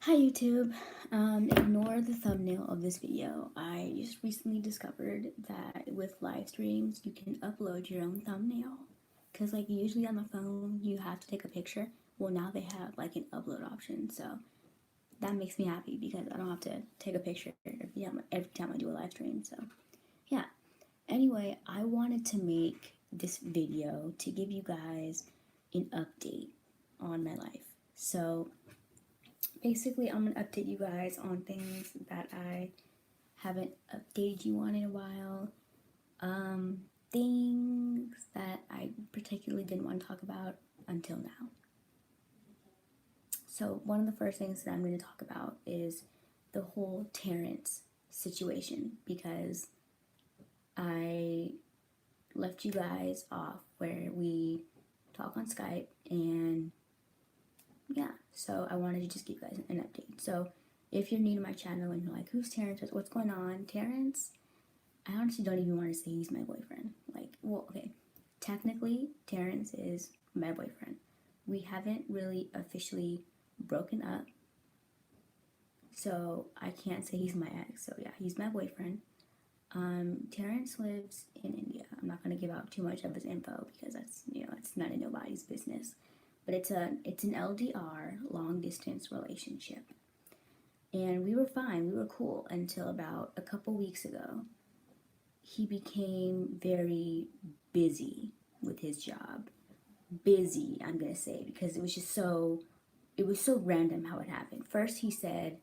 Hi YouTube. Ignore the thumbnail of this video. I just recently discovered that with live streams you can upload your own thumbnail. Cause like usually on the phone you have to take a picture. Well, now they have like an upload option, so that makes me happy because I don't have to take a picture every time I do a live stream. So yeah. Anyway, I wanted to make this video to give you guys an update on my life. So basically, I'm gonna update you guys on things that I haven't updated you on in a while. Things that I particularly didn't want to talk about until now. So, one of the first things that I'm going to talk about is the whole Terrence situation because I left you guys off where we talk on Skype, and yeah, so I wanted to just give you guys an update. So if you're new to my channel and you're like, who's Terrence? What's going on? Terrence, I honestly don't even want to say he's my boyfriend. Like, well, okay, technically, Terrence is my boyfriend. We haven't really officially broken up, so I can't say he's my ex. So yeah, he's my boyfriend. Terrence lives in India. I'm not gonna give out too much of his info because that's it's none of nobody's business. But it's an LDR, long distance relationship, and we were fine. We were cool until about a couple weeks ago. He became very busy with his job. Busy, I'm gonna say, because it was so random how it happened. First, he said,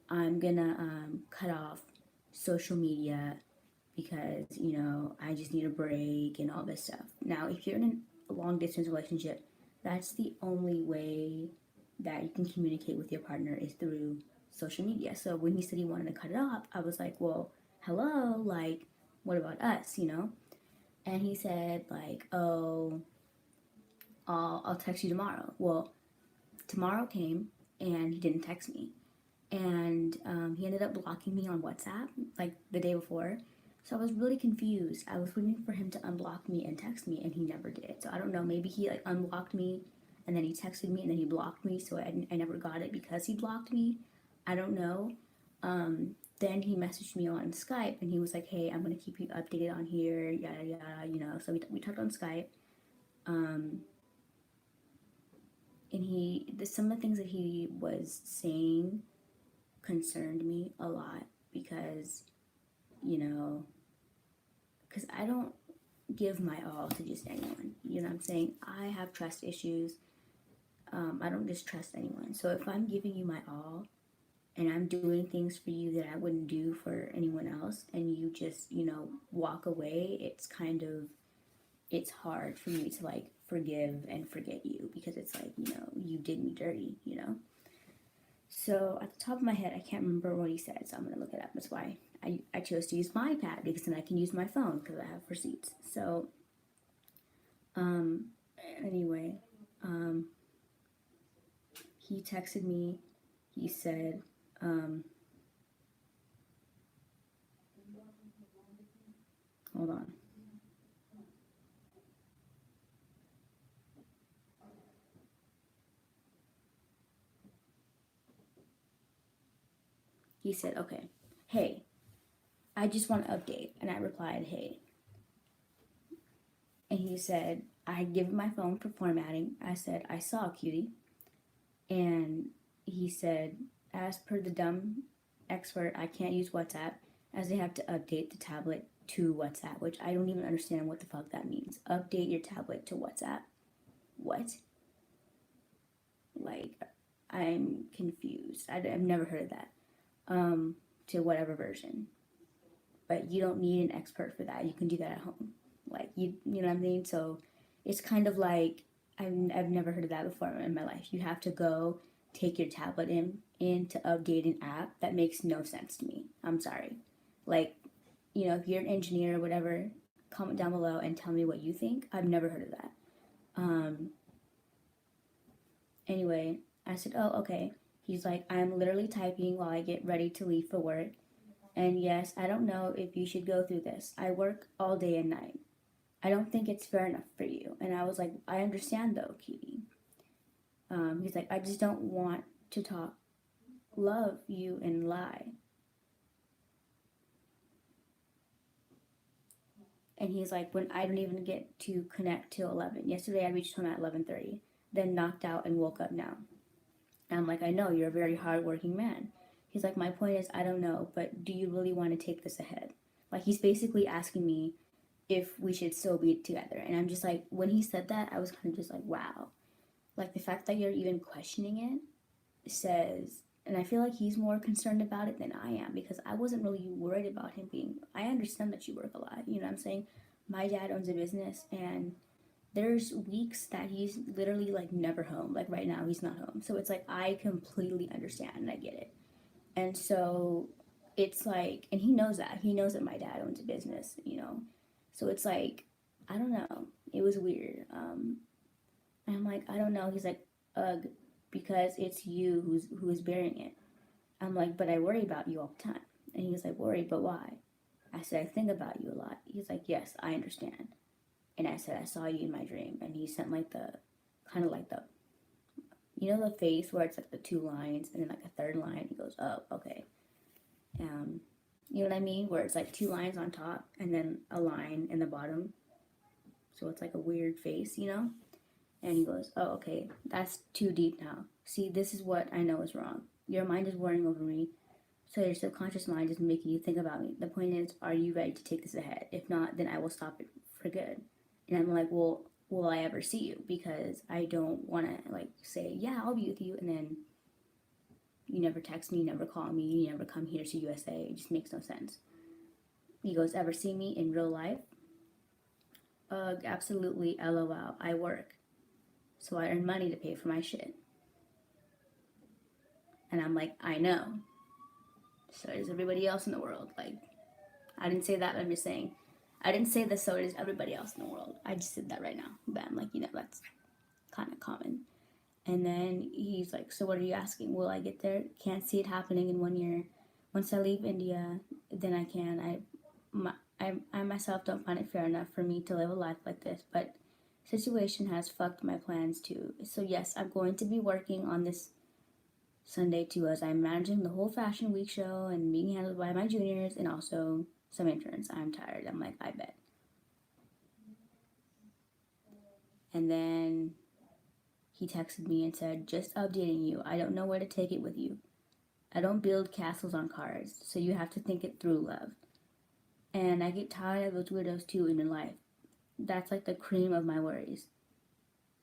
"I'm gonna cut off social media because I just need a break and all this stuff." Now, if you're in a long distance relationship, that's the only way that you can communicate with your partner is through social media. So when he said he wanted to cut it off, I was like, well, hello, like, what about us? And he said like, oh, I'll text you tomorrow. Well, tomorrow came and he didn't text me, and he ended up blocking me on WhatsApp like the day before. So I was really confused. I was waiting for him to unblock me and text me, and he never did. So I don't know. Maybe he like unblocked me, and then he texted me, and then he blocked me. So I never got it because he blocked me. I don't know. Then he messaged me on Skype, and he was like, "Hey, I'm gonna keep you updated on here, yada yada." So we talked on Skype. Um, and some of the things that he was saying concerned me a lot because you know because I don't give my all to just anyone. You know what I'm saying? I have trust issues. I don't just trust anyone. So if I'm giving you my all and I'm doing things for you that I wouldn't do for anyone else, and you just, walk away, it's hard for me to like forgive and forget you because it's like, you did me dirty. So at the top of my head, I can't remember what he said, so I'm gonna look it up. That's why I chose to use my iPad because then I can use my phone because I have receipts. So um, anyway, um, he texted me. He said, hold on. He said, okay, hey, I just want to update. And I replied, hey. And he said, I had given my phone for formatting. I said, I saw, cutie. And he said, as per the dumb expert, I can't use WhatsApp as they have to update the tablet to WhatsApp, which I don't even understand what the fuck that means. Update your tablet to WhatsApp. What? Like, I'm confused. I've never heard of that. To whatever version. But you don't need an expert for that. You can do that at home. Like, you know what I mean? So it's kind of like, I've never heard of that before in my life. You have to go take your tablet in to update an app. That makes no sense to me. I'm sorry. Like, if you're an engineer or whatever, comment down below and tell me what you think. I've never heard of that. Anyway, I said, oh, okay. He's like, I'm literally typing while I get ready to leave for work. And yes, I don't know if you should go through this. I work all day and night. I don't think it's fair enough for you. And I was like, I understand though, cutie. He's like, I just don't want to talk. love you and lie. And he's like, when I don't even get to connect till 11. Yesterday I reached home at 11:30, then knocked out and woke up now. And I'm like, I know, you're a very hardworking man. He's like, my point is, I don't know, but do you really want to take this ahead? Like, he's basically asking me if we should still be together. And I'm just like, when he said that, I was kind of just like, wow. Like, the fact that you're even questioning it says, and I feel like he's more concerned about it than I am, because I wasn't really worried about him being, I understand that you work a lot, you know what I'm saying? My dad owns a business, and there's weeks that he's literally like never home. Like right now, he's not home. So it's like I completely understand and I get it. And so it's like, and he knows that. He knows that my dad owns a business, you know. So it's like, I don't know. It was weird. And I'm like, I don't know. He's like, ugh, because it's you who is bearing it. I'm like, but I worry about you all the time. And he was like, worry, but why? I said, I think about you a lot. He's like, yes, I understand. And I said, I saw you in my dream. And he sent like the, kind of like the, you know, the face where it's like the two lines and then like a third line. He goes, oh, okay. Um, you know what I mean? Where it's like two lines on top and then a line in the bottom. So it's like a weird face, you know? And he goes, oh, okay, that's too deep now. See, this is what I know is wrong. Your mind is worrying over me. So your subconscious mind is making you think about me. The point is, are you ready to take this ahead? If not, then I will stop it for good. And I'm like, well, will I ever see you? Because I don't want to like say, yeah, I'll be with you, and then you never text me, you never call me, you never come here to USA. It just makes no sense. He goes, ever see me in real life? Absolutely, LOL. I work, so I earn money to pay for my shit. And I'm like, I know. So does everybody else in the world. Like, I didn't say that. I'm just saying. I didn't say this, so does everybody else in the world. I just said that right now. But I'm like, you know, that's kind of common. And then he's like, so what are you asking? Will I get there? Can't see it happening in 1 year. Once I leave India, then I can. I myself don't find it fair enough for me to live a life like this, but situation has fucked my plans too. So yes, I'm going to be working on this Sunday too, as I'm managing the whole Fashion Week show and being handled by my juniors and also some interns. I'm tired. I'm like, I bet. And then he texted me and said, just updating you. I don't know where to take it with you. I don't build castles on cards, so you have to think it through, love. And I get tired of those weirdos too in my life. That's like the cream of my worries.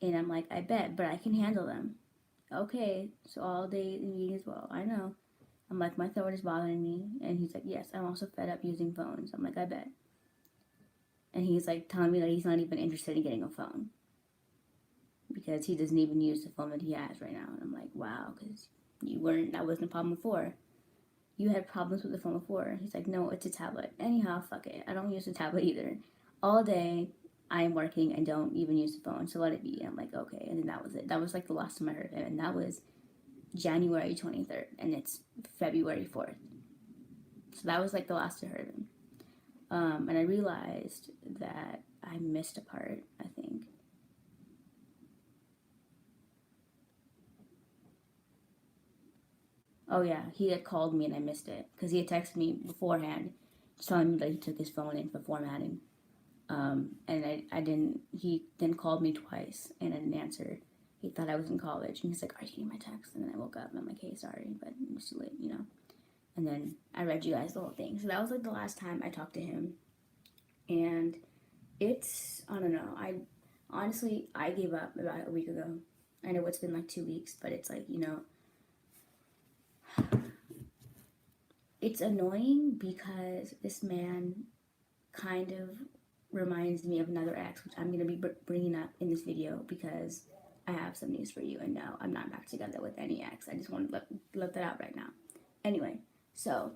And I'm like, I bet, but I can handle them. Okay, so all day in meetings, well, I know. I'm like, my throat is bothering me. And he's like, yes, I'm also fed up using phones. I'm like, I bet. And he's like telling me that he's not even interested in getting a phone because he doesn't even use the phone that he has right now. And I'm like, wow, because that wasn't a problem before. You had problems with the phone before. He's like, no, it's a tablet. Anyhow, fuck it. I don't use the tablet either. All day, I'm working and don't even use the phone, so let it be. And I'm like, okay. And then that was it. That was like the last time I heard him. And that was January 23rd. And it's February 4th. So that was like the last I heard him. And I realized that I missed a part, I think. Oh yeah, he had called me and I missed it because he had texted me beforehand, just telling me that he took his phone in for formatting. And I didn't. He then called me twice and I didn't answer. He thought I was in college and he's like, "Are you getting my text?" And then I woke up and I'm like, "Hey, sorry, but it's too late, you know." And then I read you guys the whole thing. So that was like the last time I talked to him, and it's, I don't know. I honestly I gave up about a week ago. I know it's been like 2 weeks, but it's like, you know, it's annoying because this man kind of reminds me of another ex, which I'm going to be bringing up in this video because I have some news for you. And no, I'm not back together with any ex. I just want to let that out right now. Anyway, so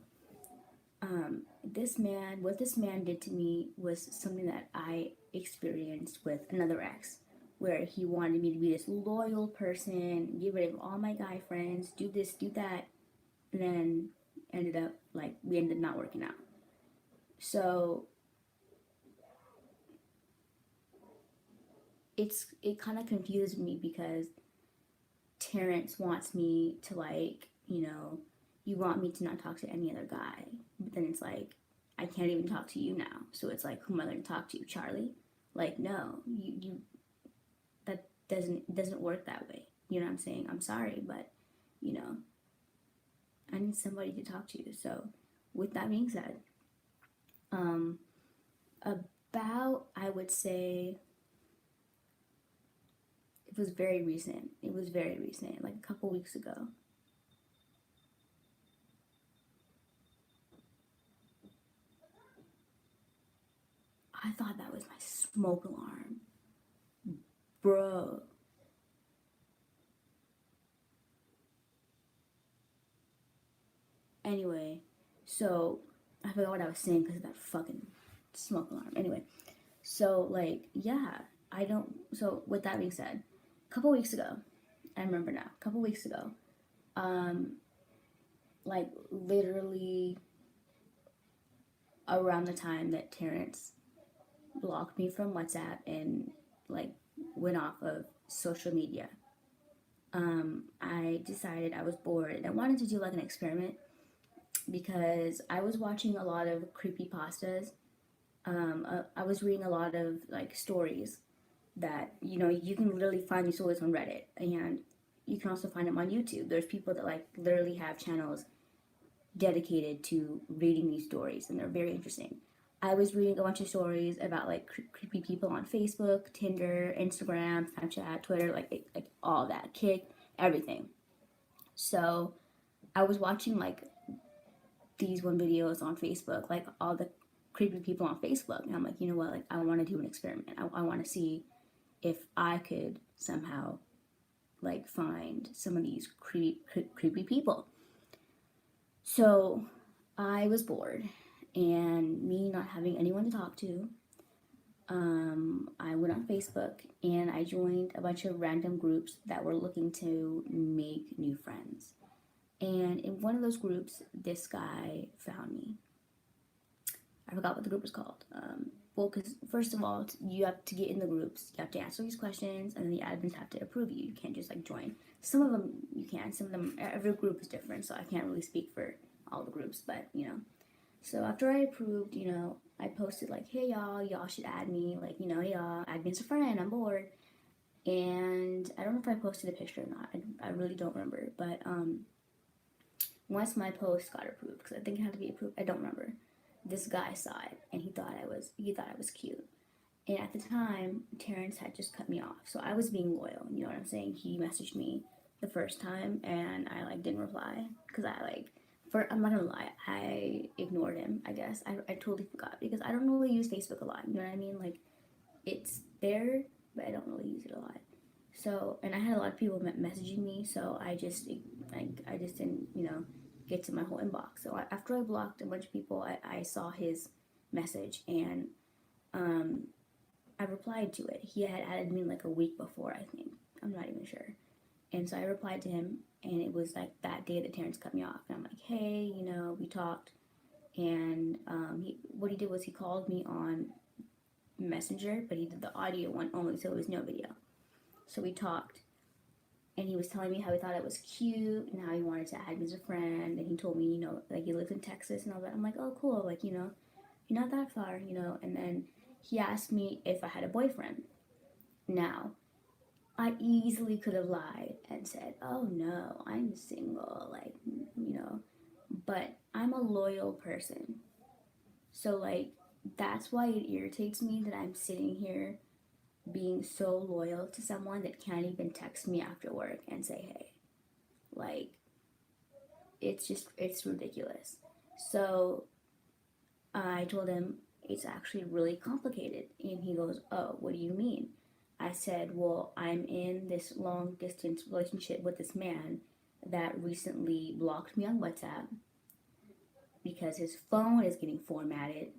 what this man did to me was something that I experienced with another ex, where he wanted me to be this loyal person, get rid of all my guy friends, do this, do that, and then we ended up not working out. So it kind of confused me because Terrence wants me to like you know, you want me to not talk to any other guy. But then it's like, I can't even talk to you now. So it's like, who am I going to talk to? Charlie? Like, no, you that doesn't work that way. You know what I'm saying? I'm sorry, but, you know, I need somebody to talk to. So with that being said, about, I would say, it was very recent. It was very recent, like a couple weeks ago. I thought that was my smoke alarm. Bro. Anyway, so I forgot what I was saying because of that fucking smoke alarm. Anyway, so like, yeah, I don't. So with that being said, a couple weeks ago, I remember now, a couple weeks ago, like literally around the time that Terrence blocked me from WhatsApp and like went off of social media, I decided I was bored and I wanted to do like an experiment because I was watching a lot of creepy pastas. I was reading a lot of like stories that you can literally find these stories on Reddit, and you can also find them on YouTube. There's people that like literally have channels dedicated to reading these stories, and they're very interesting. I was reading a bunch of stories about like creepy people on Facebook, Tinder, Instagram, Snapchat, Twitter, like all that, Kick, everything. So I was watching like these one videos on Facebook, like all the creepy people on Facebook, and I'm like, you know what? Like I want to do an experiment. I want to see if I could somehow like find some of these creepy people. So I was bored, and me not having anyone to talk to, I went on Facebook and I joined a bunch of random groups that were looking to make new friends. And in one of those groups, this guy found me. I forgot what the group was called. Well, because first of all, you have to get in the groups, you have to answer these questions, and then the admins have to approve you. You can't just like join. Some of them you can, some of them, every group is different, so I can't really speak for all the groups, but So after I approved, I posted like, hey y'all should add me, like, y'all, add me as a friend, I'm bored. And I don't know if I posted a picture or not. I really don't remember, but once my post got approved, because I think it had to be approved, I don't remember. This guy saw it and he thought I was cute. And at the time, Terrence had just cut me off, so I was being loyal. You know what I'm saying? He messaged me the first time, and I like didn't reply because I'm not gonna lie, I ignored him. I guess I totally forgot because I don't really use Facebook a lot. You know what I mean? Like it's there, but I don't really use it a lot. So, and I had a lot of people messaging me, so I just didn't get to my whole inbox. So after I blocked a bunch of people, I saw his message, and I replied to it. He had added me like a week before, I think. I'm not even sure. And so I replied to him, and it was like that day that Terrence cut me off. And I'm like, hey, we talked. And what he did was he called me on Messenger, but he did the audio one only, so it was no video. So we talked, and he was telling me how he thought it was cute and how he wanted to add me as a friend. And he told me, like he lives in Texas and all that. I'm like, oh, cool. Like, you're not that far, And then he asked me if I had a boyfriend. Now, I easily could have lied and said, oh no, I'm single, like, but I'm a loyal person. So, like, that's why it irritates me that I'm sitting here being so loyal to someone that can't even text me after work and say hey. Like, it's ridiculous. So I told him it's actually really complicated, and he goes, oh, what do you mean? I said, well, I'm in this long distance relationship with this man that recently blocked me on WhatsApp because his phone is getting formatted.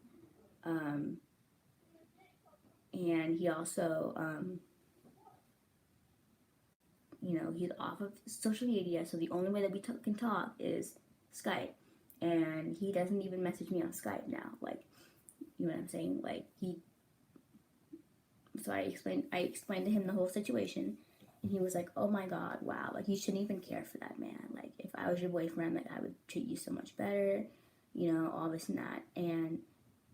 And he also, he's off of social media, so the only way that we can talk is Skype. And he doesn't even message me on Skype now. Like, you know what I'm saying? Like, so I explained to him the whole situation, And he was like, oh my God, wow, like you shouldn't even care for that man. Like if I was your boyfriend, like I would treat you so much better, all this and that. And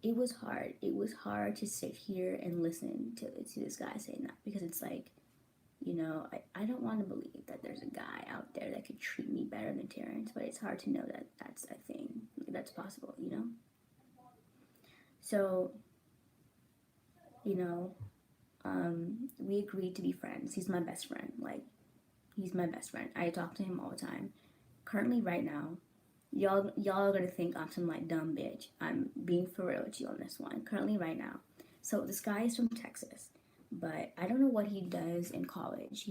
it was hard. It was hard to sit here and listen to this guy saying that, because it's like, I don't want to believe that there's a guy out there that could treat me better than Terrence, but it's hard to know that that's a thing, that's possible. So, you know, we agreed to be friends. He's my best friend. Like, he's my best friend. I talk to him all the time. Currently, right now, y'all are gonna think I'm some like dumb bitch. I'm being for real with you on this one. Currently, right now. So this guy is from Texas, but I don't know what he does in college.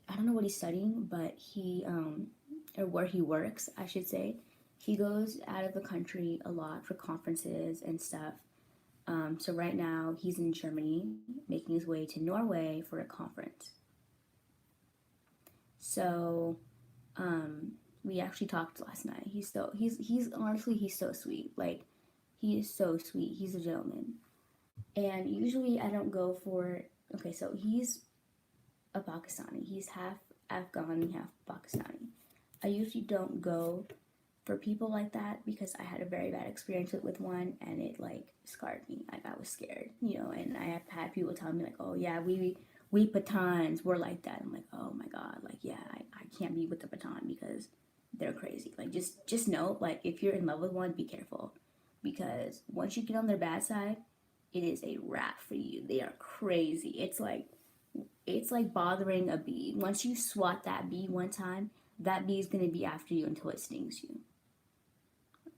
I don't know what he's studying, but or where he works, I should say. He goes out of the country a lot for conferences and stuff. So right now he's in Germany, making his way to Norway for a conference. So, we actually talked last night. He's honestly, he's so sweet. Like, he is so sweet. He's a gentleman. And usually I don't go for, okay, so he's a Pakistani. He's half Afghani, half Pakistani. I usually don't go for people like that because I had a very bad experience with one, and it like scarred me. Like I was scared, and I have had people tell me like, oh yeah, we Pathans, we're like that. I'm like, oh my God, like yeah, I can't be with the Pathan because they're crazy. Like just know, like if you're in love with one, be careful, because once you get on their bad side, it is a wrap for you. They are crazy. It's like bothering a bee. Once you swat that bee one time, that bee is gonna be after you until it stings you.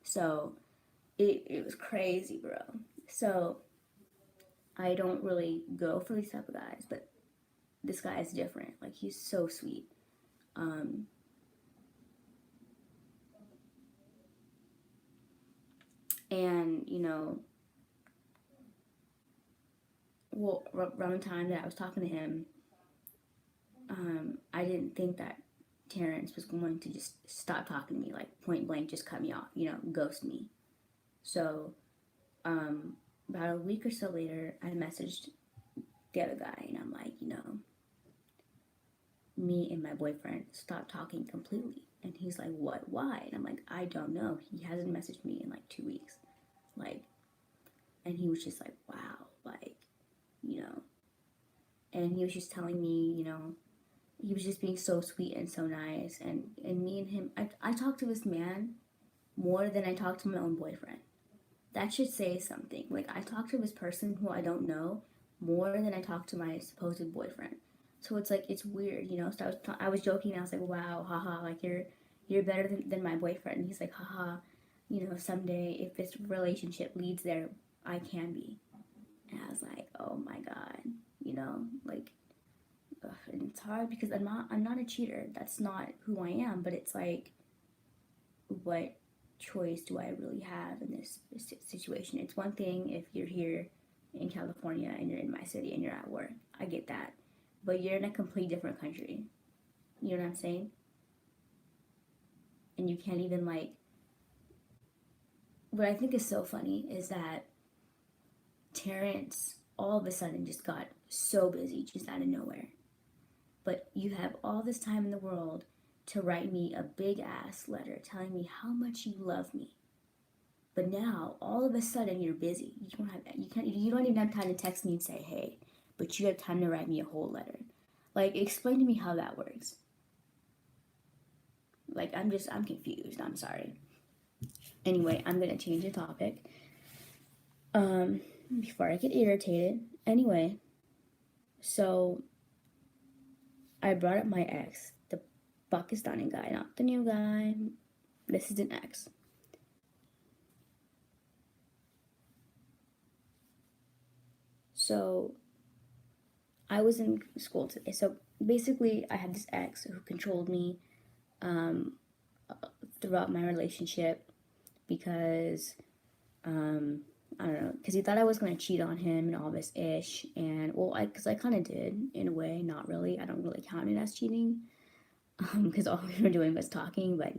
So it was crazy, bro. So I don't really go for these type of guys, but this guy is different. Like he's so sweet. And well, around the time that I was talking to him, I didn't think that Terrence was going to just stop talking to me, like point blank, just cut me off, ghost me. So, about a week or so later, I messaged the other guy, and I'm like, me and my boyfriend stopped talking completely. And he's like, what? Why? And I'm like, I don't know. He hasn't messaged me in like 2 weeks. Like, and he was just like, wow, like, and he was just telling me, he was just being so sweet and so nice. And me and him, I talked to this man more than I talked to my own boyfriend. That should say something. Like, I talked to this person who I don't know more than I talked to my supposed boyfriend. So it's like, it's weird, So I was joking. I was like, wow, haha, like you're better than my boyfriend. And he's like, haha, someday if this relationship leads there, I can be. And I was like, oh my God, like, and it's hard because I'm not a cheater. That's not who I am. But it's like, what choice do I really have in this situation? It's one thing if you're here in California and you're in my city and you're at work. I get that. But you're in a complete different country. You know what I'm saying? And you can't even like, what I think is so funny is that Terrence all of a sudden just got so busy just out of nowhere. But you have all this time in the world to write me a big ass letter telling me how much you love me. But now all of a sudden you're busy. You don't even have time to text me and say hey, but you have time to write me a whole letter. Like, explain to me how that works. Like, I'm confused. I'm sorry. Anyway, I'm gonna change the topic. Before I get irritated. Anyway, so I brought up my ex, the Pakistani guy, not the new guy. This is an ex. So I was in school today. So basically, I had this ex who controlled me throughout my relationship because I don't know, because he thought I was going to cheat on him and all this ish. And well, because I kind of did in a way, not really. I don't really count it as cheating because all we were doing was talking. But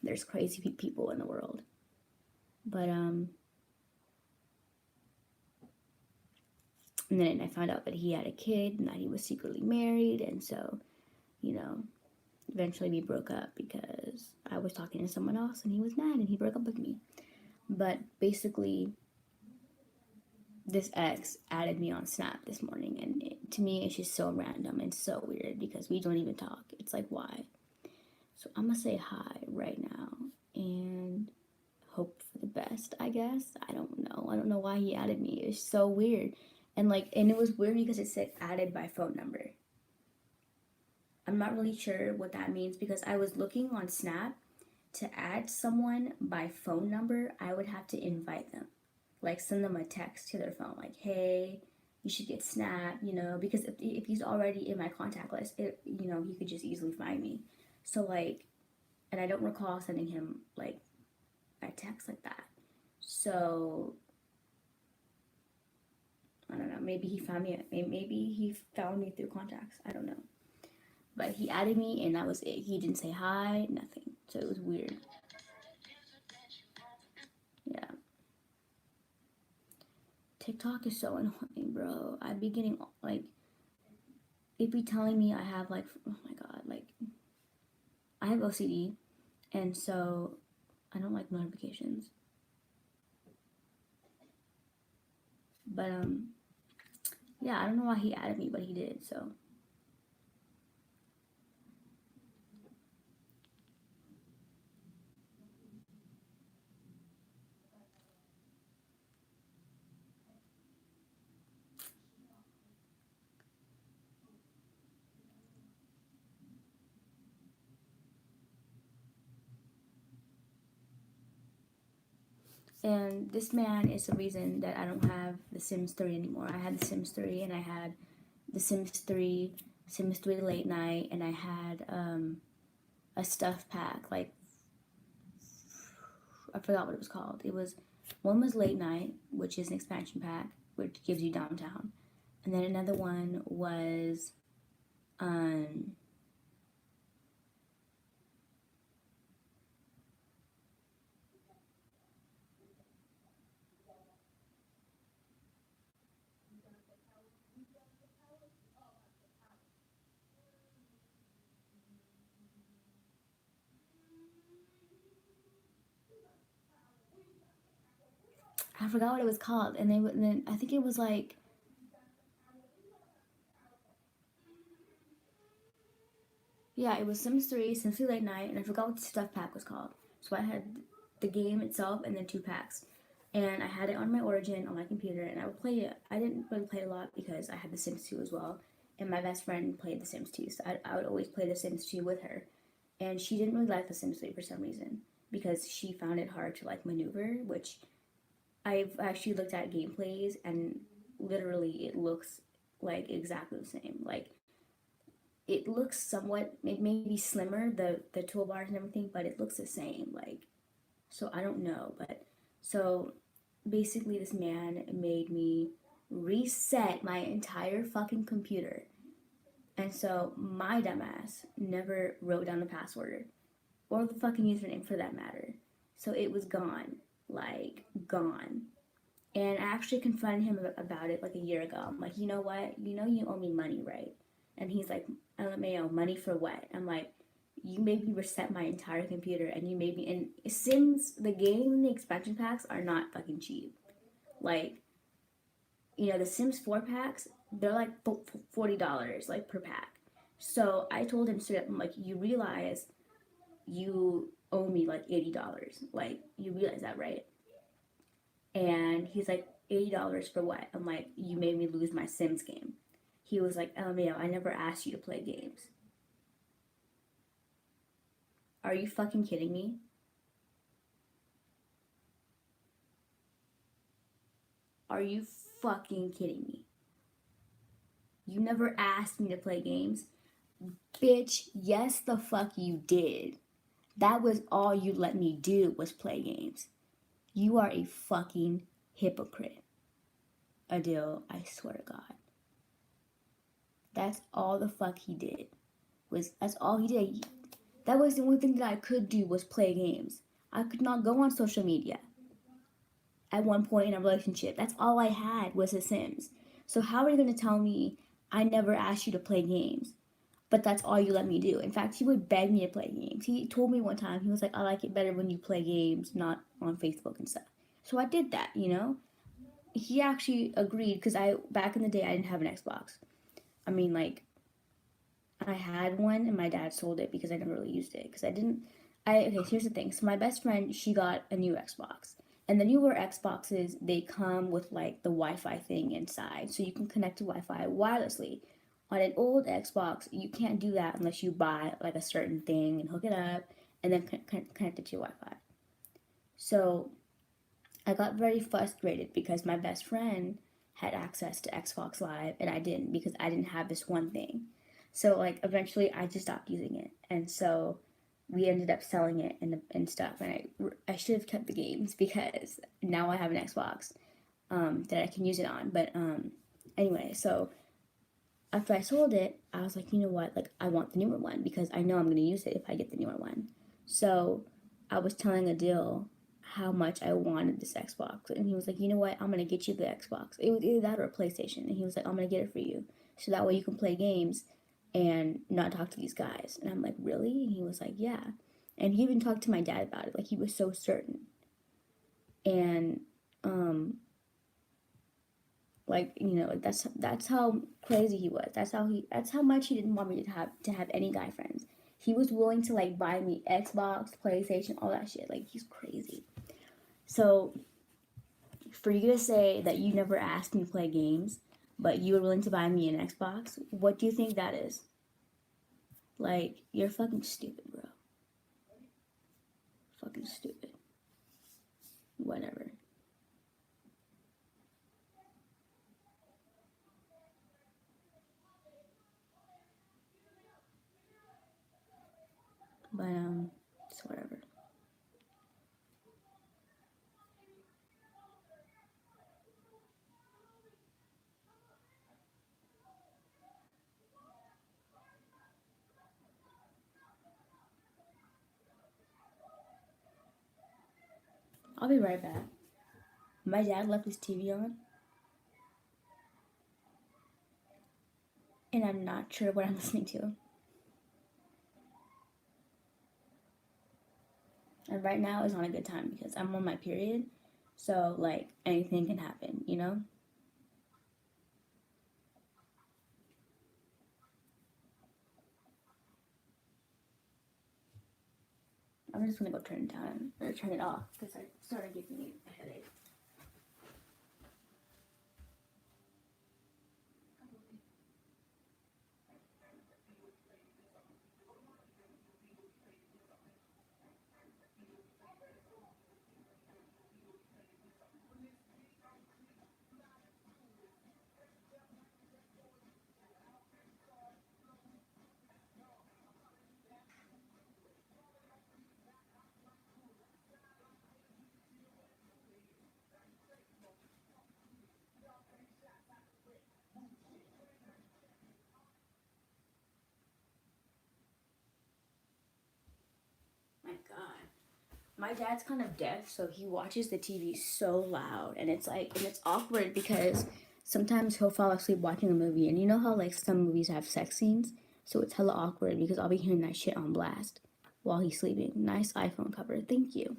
there's crazy people in the world. But And then I found out that he had a kid and that he was secretly married. And so, you know, eventually we broke up because I was talking to someone else and he was mad and he broke up with me. But basically, this ex added me on Snap this morning, and to me, it's just so random and so weird because we don't even talk. It's like, why? So I'm gonna say hi right now and hope for the best, I guess. I don't know. I don't know why he added me. It's so weird. And it was weird because it said added by phone number. I'm not really sure what that means because I was looking on Snap to add someone by phone number, I would have to invite them. Like send them a text to their phone, like, hey, you should get Snap, you know, because if he's already in my contact list, you know, he could just easily find me. So like, and I don't recall sending him like a text like that. So I don't know, maybe he found me, maybe he found me through contacts, I don't know. But he added me and that was it. He didn't say hi, nothing. So it was weird. Yeah. TikTok is so annoying, bro. I'd be getting like, it'd be telling me I have like, oh my god, like, I have OCD, and so I don't like notifications. But yeah, I don't know why he added me, but he did. So and this man is the reason that I don't have The Sims 3 anymore. I had The Sims 3 and I had The Sims 3, Sims 3 Late Night, and I had a stuff pack. Like, I forgot what it was called. One was Late Night, which is an expansion pack, which gives you downtown. And then another one was I forgot what it was called, and then I think it was like, yeah, it was Sims 3, Sims 3 Late Night, and I forgot what the stuff pack was called. So I had the game itself and then 2 packs. And I had it on my Origin on my computer, and I would play it. I didn't really play it a lot because I had The Sims 2 as well, and my best friend played The Sims 2, so I would always play The Sims 2 with her. And she didn't really like The Sims 3 for some reason because she found it hard to like maneuver, which I've actually looked at gameplays and literally it looks like exactly the same. Like it looks somewhat maybe slimmer, the toolbars and everything, but it looks the same. Like, so I don't know, but so basically this man made me reset my entire fucking computer. And so my dumbass never wrote down the password or the fucking username for that matter. So it was gone, like gone. And I actually confronted him about it like a year ago. I'm like, you know what? You know you owe me money, right? And he's like, LMAO, money for what? I'm like, you made me reset my entire computer and you made me. And Sims, the game and the expansion packs are not fucking cheap. Like, you know, the Sims 4 packs, they're like $40 like per pack. So I told him straight up, I'm like, you realize you owe me like $80. Like, you realize that, right? And he's like, $80 for what? I'm like, you made me lose my Sims game. He was like, LMAO, I never asked you to play games. Are you fucking kidding me? Are you fucking kidding me? You never asked me to play games. Bitch, yes the fuck you did. That was all you let me do was play games. You are a fucking hypocrite. Adil, I swear to God. That's all the fuck he did. That's all he did. That was the only thing that I could do was play games. I could not go on social media at one point in a relationship. That's all I had was The Sims. So how are you going to tell me I never asked you to play games, but that's all you let me do? In fact, he would beg me to play games. He told me one time, he was like, I like it better when you play games, not on Facebook and stuff. So I did that, you know? He actually agreed because back in the day, I didn't have an Xbox. I mean, like, I had one and my dad sold it because I never really used it because I didn't. Okay, here's the thing. So my best friend, she got a new Xbox. And the newer Xboxes, they come with like the Wi-Fi thing inside, so you can connect to Wi-Fi wirelessly. On an old Xbox, you can't do that unless you buy like a certain thing and hook it up and then connect it to your Wi-Fi. So I got very frustrated because my best friend had access to Xbox Live and I didn't because I didn't have this one thing. So like eventually I just stopped using it, and so we ended up selling it and stuff. And I should have kept the games because now I have an Xbox that I can use it on. But anyway, so after I sold it, I was like, you know what? Like I want the newer one because I know I'm gonna use it if I get the newer one. So I was telling Adil how much I wanted this Xbox, and he was like, you know what? I'm gonna get you the Xbox. It was either that or a PlayStation, and he was like, I'm gonna get it for you, so that way you can play games and not talk to these guys. And I'm like, really? And he was like, yeah. And he even talked to my dad about it. Like he was so certain. And like like that's how crazy he was. That's how much he didn't want me to have any guy friends. He was willing to like buy me Xbox, PlayStation, all that shit. Like he's crazy. So for you to say that you never asked me to play games, but you were willing to buy me an Xbox, what do you think that is? Like you're fucking stupid, bro. Fucking stupid. Whatever. But it's whatever. I'll be right back. My dad left his TV on, and I'm not sure what I'm listening to. And right now is not a good time because I'm on my period. So, like, anything can happen, you know? I'm just gonna go turn it down or turn it off because I started giving me a headache. My God. My dad's kind of deaf, so he watches the TV so loud, and it's awkward because sometimes he'll fall asleep watching a movie, and you know how like some movies have sex scenes, so it's hella awkward because I'll be hearing that shit on blast while he's sleeping. Nice iPhone cover, thank you.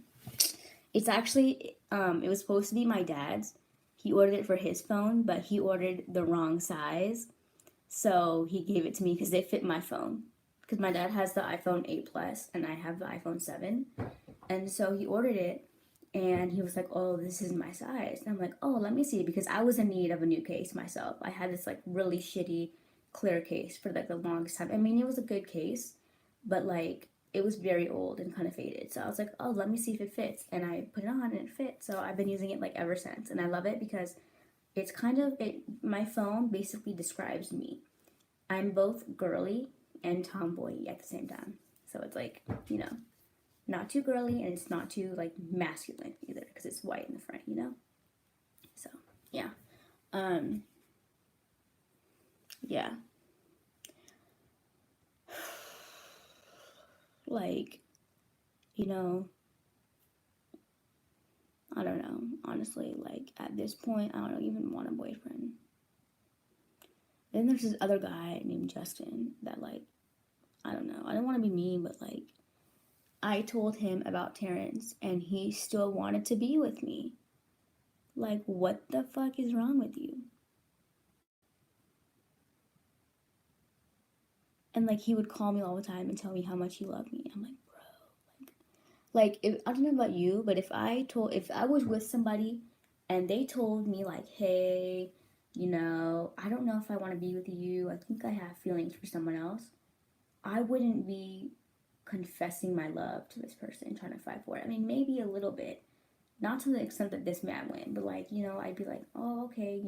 It's actually it was supposed to be my dad's. He ordered it for his phone, but he ordered the wrong size, so he gave it to me because it fit my phone. Because my dad has the iPhone 8 Plus and I have the iPhone 7. And so he ordered it and he was like, oh, this is my size. And I'm like, oh, let me see. Because I was in need of a new case myself. I had this like really shitty clear case for like the longest time. I mean, it was a good case, but like it was very old and kind of faded. So I was like, oh, let me see if it fits. And I put it on and it fit. So I've been using it like ever since. And I love it because it's kind of it my phone basically describes me. I'm both girly and tomboy at the same time. So it's like, not too girly and it's not too like masculine either because it's white in the front. So, yeah. Um yeah. Like, you know, I don't know. Honestly, like at this point, I don't even want a boyfriend. Then there's this other guy named Justin that, like, I don't know. I don't want to be mean, but like, I told him about Terrence and he still wanted to be with me. Like, what the fuck is wrong with you? And like, he would call me all the time and tell me how much he loved me. I'm like, bro, like if I don't know about you, but if I was with somebody and they told me like, hey, I don't know if I want to be with you. I think I have feelings for someone else. I wouldn't be confessing my love to this person, trying to fight for it. I mean, maybe a little bit, not to the extent that this man went, but like, I'd be like, oh, okay.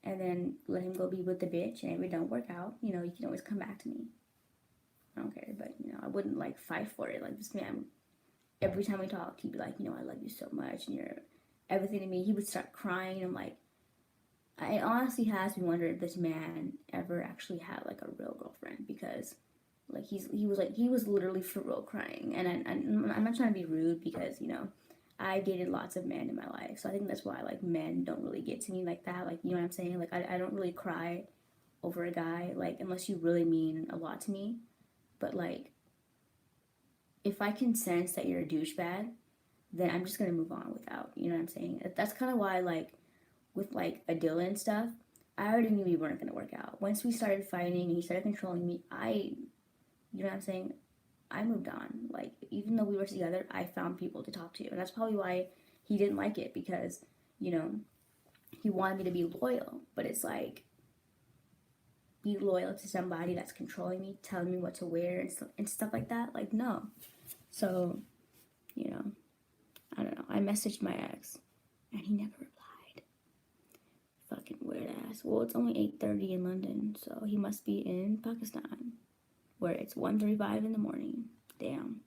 And then let him go be with the bitch, and if it don't work out, you can always come back to me. I don't care, but I wouldn't like fight for it. Like this man, every time we talked, he'd be like, I love you so much, and you're everything to me. He would start crying, and I'm like, it honestly has me wonder if this man ever actually had like a real girlfriend, because like he was literally for real crying. And I'm not trying to be rude, because I dated lots of men in my life, so I think that's why like men don't really get to me like that. Like, you know what I'm saying? Like, I don't really cry over a guy, like, unless you really mean a lot to me. But like, if I can sense that you're a douchebag, then I'm just gonna move on without. You know what I'm saying? That's kind of why, like, with like Adila and stuff, I already knew we weren't gonna work out. Once we started fighting and he started controlling me, you know what I'm saying? I moved on. Like, even though we were together, I found people to talk to, and that's probably why he didn't like it, because you know he wanted me to be loyal, but it's like, be loyal to somebody that's controlling me, telling me what to wear and stuff like that. Like, no. So, you know, I don't know. I messaged my ex, and he never replied. Fucking weird ass. Well, it's only 8:30 in London, so he must be in Pakistan, where it's 1:35 in the morning. Damn.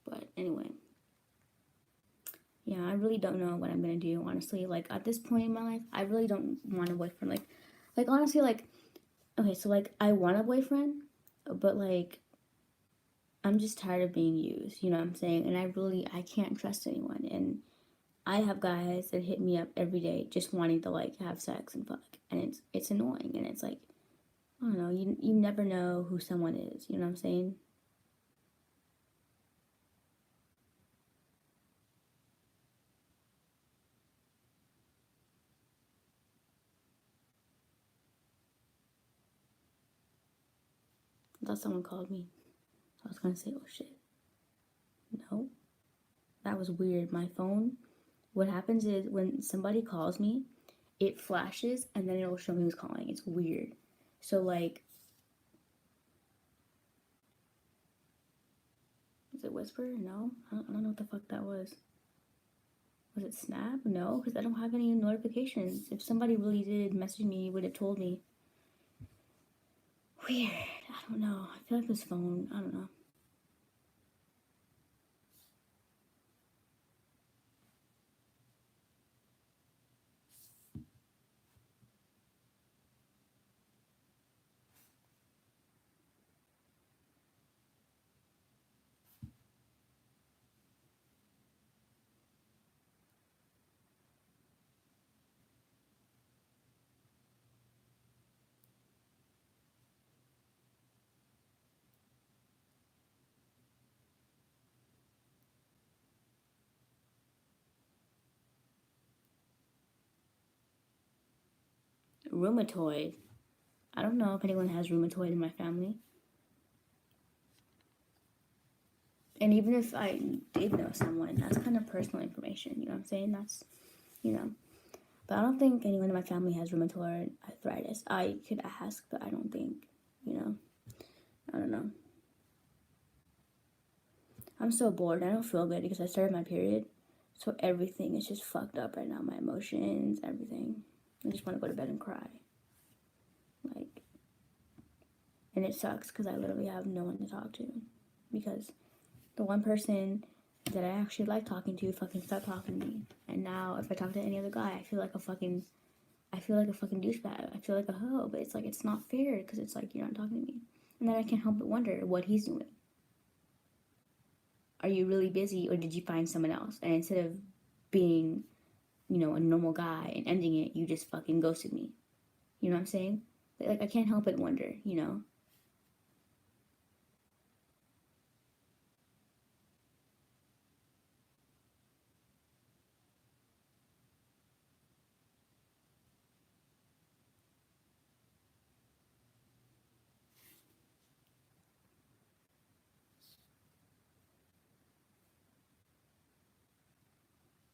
But anyway, yeah, I really don't know what I'm gonna do, honestly. Like, at this point in my life, I really don't want a boyfriend. Like honestly, like, okay, so like, I want a boyfriend, but like, I'm just tired of being used. You know what I'm saying? And I can't trust anyone. And I have guys that hit me up every day just wanting to like have sex and fuck, and it's annoying. And it's like, I don't know, you never know who someone is. You know what I'm saying? I thought someone called me. I was gonna say, oh shit, no, that was weird. My phone. What happens is when somebody calls me, it flashes and then it'll show me who's calling. It's weird. So like, is it Whisper? No, I don't know what the fuck that was. Was it Snap? No, because I don't have any notifications. If somebody really did message me, would have told me. Weird. I don't know. I feel like this phone. I don't know. Rheumatoid. I don't know if anyone has rheumatoid in my family. And even if I did know someone, that's kind of personal information. You know what I'm saying? That's, you know. But I don't think anyone in my family has rheumatoid arthritis. I could ask, but I don't think, you know. I don't know. I'm so bored. I don't feel good because I started my period. So everything is just fucked up right now. My emotions, everything. I just want to go to bed and cry. Like, and it sucks because I literally have no one to talk to. because the one person that I actually like talking to fucking stopped talking to me. And now if I talk to any other guy, I feel like a fucking douchebag. I feel like a hoe, but it's like it's not fair because it's like you're not talking to me. And then I can't help but wonder what he's doing. Are you really busy or did you find someone else? And instead of being, a normal guy and ending it, you just fucking ghosted me. You know what I'm saying? Like I can't help but wonder.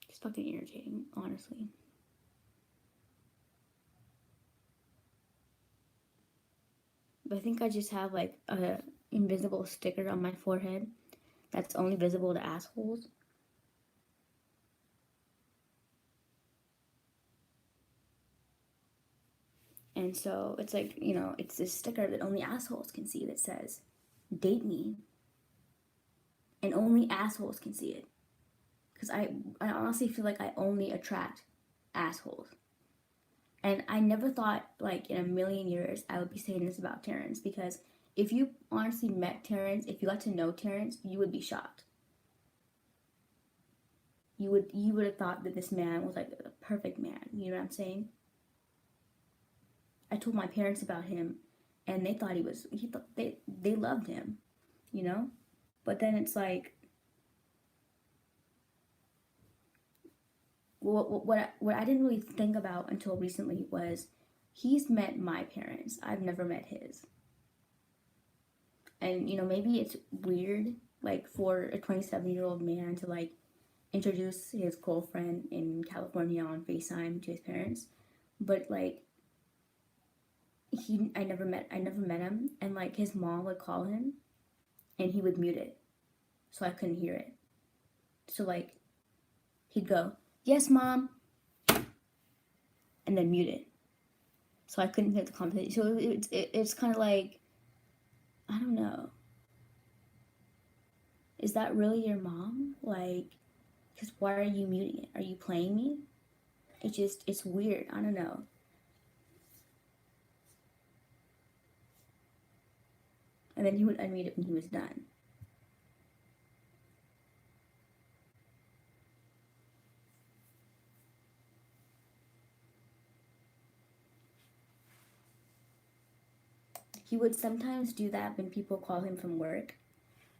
It's fucking irritating, honestly. But I think I just have like a invisible sticker on my forehead that's only visible to assholes. And so it's like, it's this sticker that only assholes can see that says, date me. And only assholes can see it. Because I honestly feel like I only attract assholes. And I never thought, like, in a million years, I would be saying this about Terrence. Because if you honestly met Terrence, if you got to know Terrence, you would be shocked. You would have thought that this man was like a perfect man. You know what I'm saying? I told my parents about him, and they thought they loved him, you know. But then it's like, what I didn't really think about until recently was he's met my parents. I've never met his. And maybe it's weird, like for a 27-year-old man to like introduce his girlfriend in California on FaceTime to his parents, but like I never met him, and like his mom would call him and he would mute it so I couldn't hear it. So like he'd go, "Yes, mom," and then mute it so I couldn't hear the conversation. So it's kind of like, I don't know. Is that really your mom? Like, because why are you muting it? Are you playing me? It's weird. I don't know. And then he would unmute it when he was done. He would sometimes do that when people call him from work,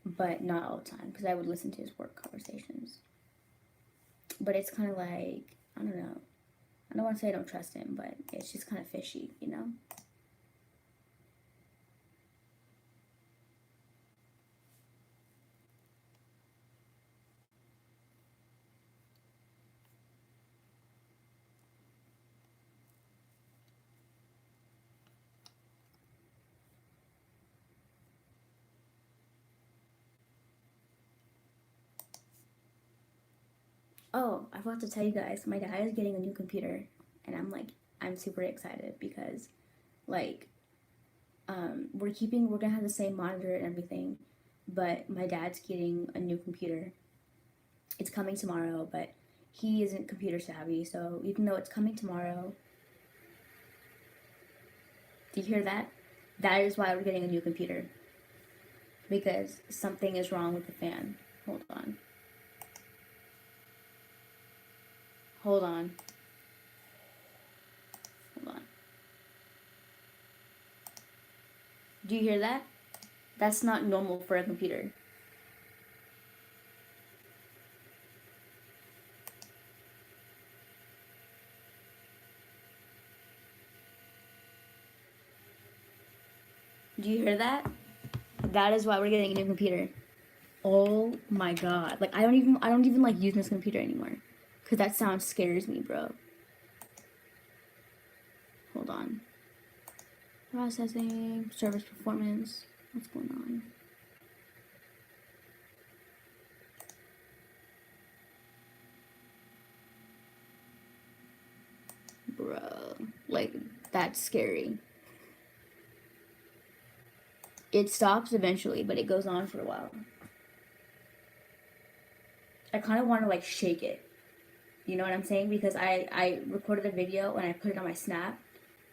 but not all the time because I would listen to his work conversations. But it's kind of like, I don't know. I don't want to say I don't trust him, but it's just kind of fishy, you know? Oh, I forgot to tell you guys, my dad is getting a new computer, and I'm super excited because, like, we're gonna have the same monitor and everything, but my dad's getting a new computer. It's coming tomorrow, but he isn't computer savvy, so even though it's coming tomorrow, do you hear that? That is why we're getting a new computer. Because something is wrong with the fan. Hold on. Hold on. Hold on. Do you hear that? That's not normal for a computer. Do you hear that? That is why we're getting a new computer. Oh my god. Like I don't even like using this computer anymore. Cause that sound scares me, bro. Hold on. Processing, service performance. What's going on? Bro. Like, that's scary. It stops eventually, but it goes on for a while. I kind of want to like shake it. You know what I'm saying? Because I recorded a video and I put it on my Snap,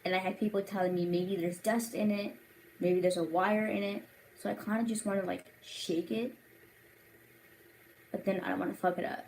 and I had people telling me maybe there's dust in it, maybe there's a wire in it. So I kind of just want to like shake it, but then I don't want to fuck it up.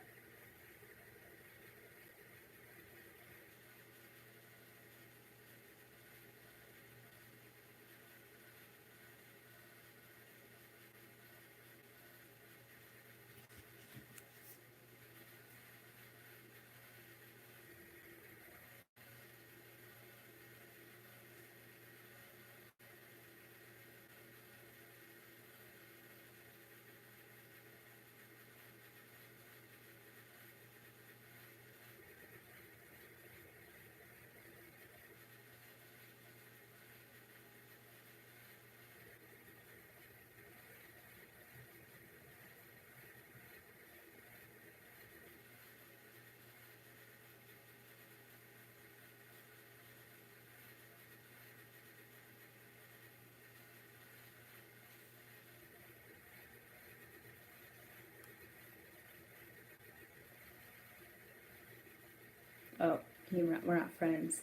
Oh, we're not friends.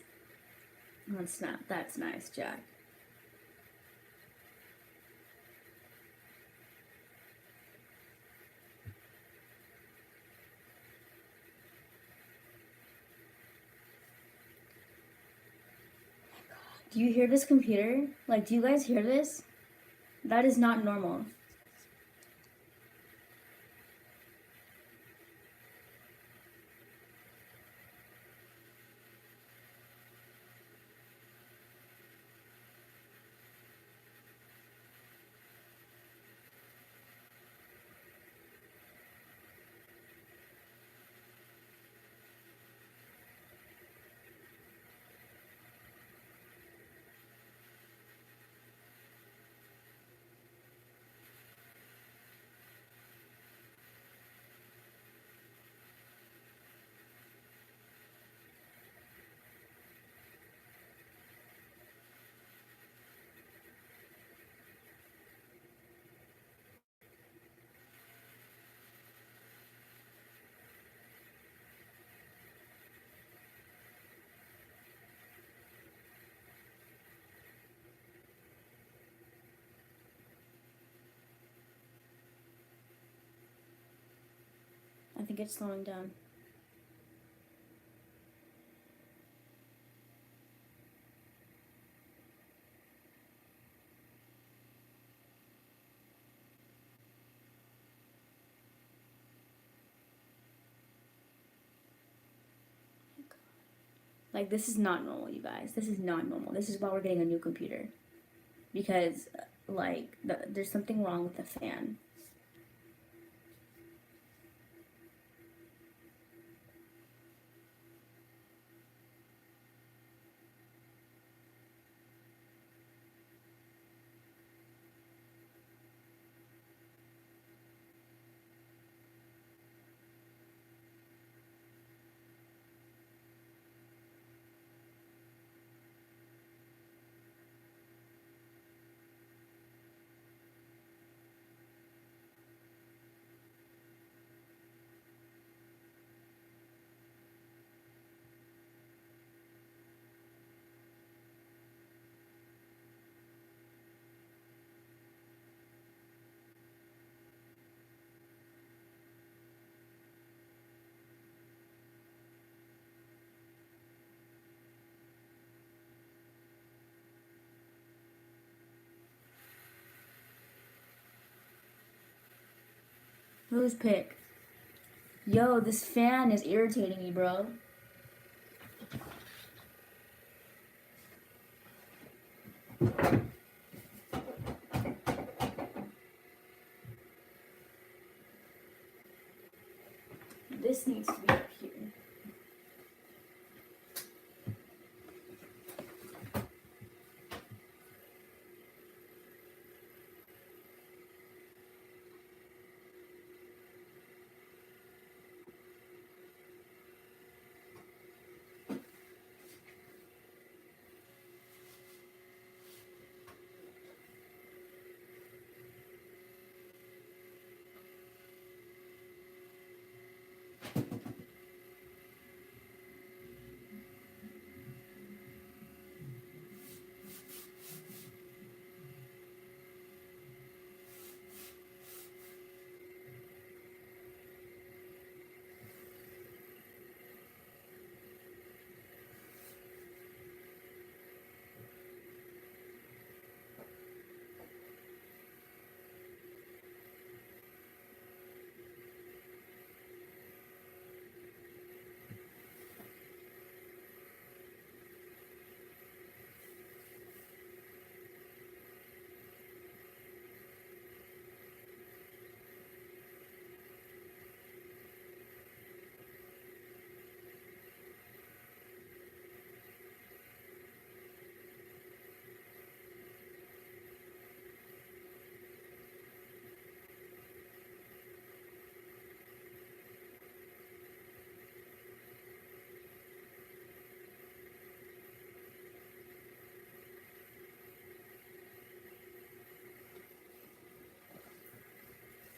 On Snap. That's nice, Jack. Do you hear this computer? Like, do you guys hear this? That is not normal. I think it's slowing down. Like, this is not normal, you guys. This is not normal. This is why we're getting a new computer. Because, like, there's something wrong with the fan. Who's pick? Yo, this fan is irritating me, bro. This needs to be up here.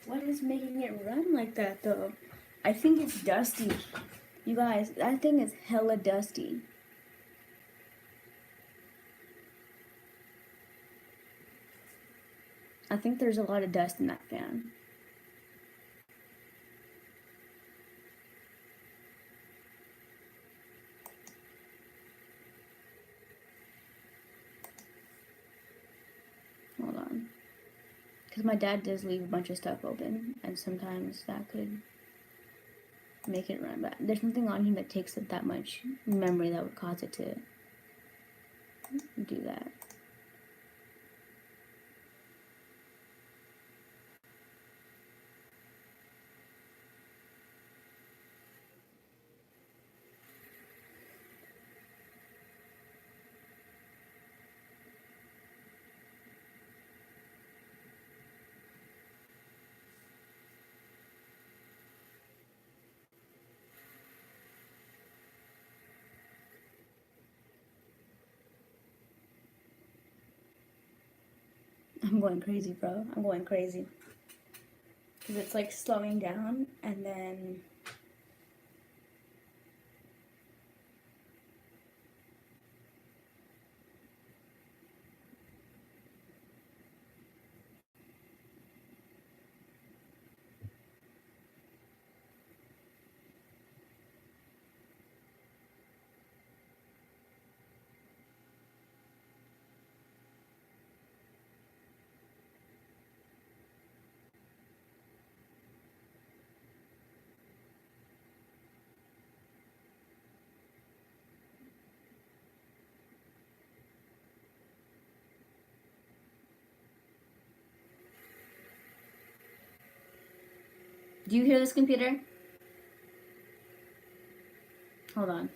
What is making it run like that though? I think it's dusty. You guys, that thing is hella dusty. I think there's a lot of dust in that fan. Hold on. Because my dad does leave a bunch of stuff open, and sometimes that could make it run. But there's nothing on here that takes up that much memory that would cause it to do that. I'm going crazy, bro. I'm going crazy. Because it's like slowing down and then. Do you hear this computer? Hold on.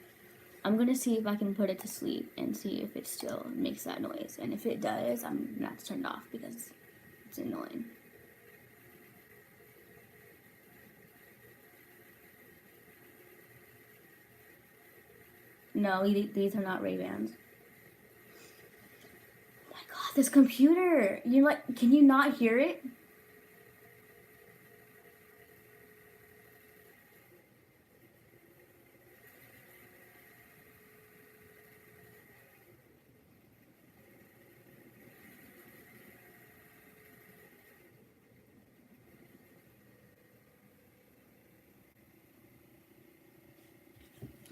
I'm gonna see if I can put it to sleep and see if it still makes that noise. And if it does, I'm gonna have to turn it off because it's annoying. No, these are not Ray-Bans. Oh my god, this computer! You're like, can you not hear it?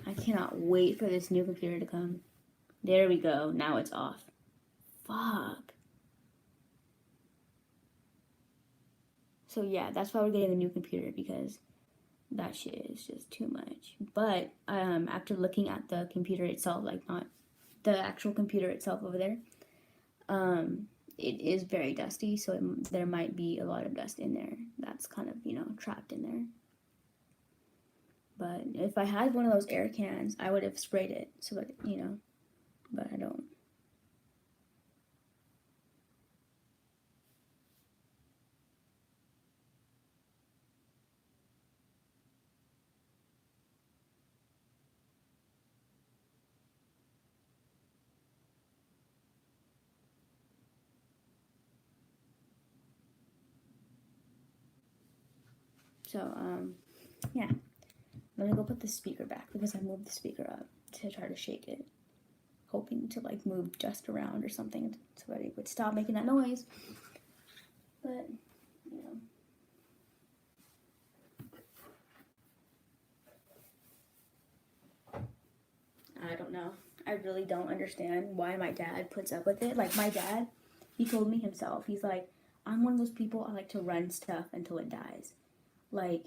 I cannot wait for this new computer to come. There we go. Now it's off. Fuck. So yeah, that's why we're getting a new computer, because that shit is just too much. But after looking at the computer itself, like not the actual computer itself over there, it is very dusty. So there might be a lot of dust in there that's kind of, you know, trapped in there. But if I had one of those air cans, I would have sprayed it so that, you know, but I don't. So, yeah. Let me go put the speaker back because I moved the speaker up to try to shake it, hoping to like move just around or something so that it would stop making that noise. But, you know. I don't know. I really don't understand why my dad puts up with it. Like, my dad, he told me himself, he's like, I'm one of those people, I like to run stuff until it dies. Like,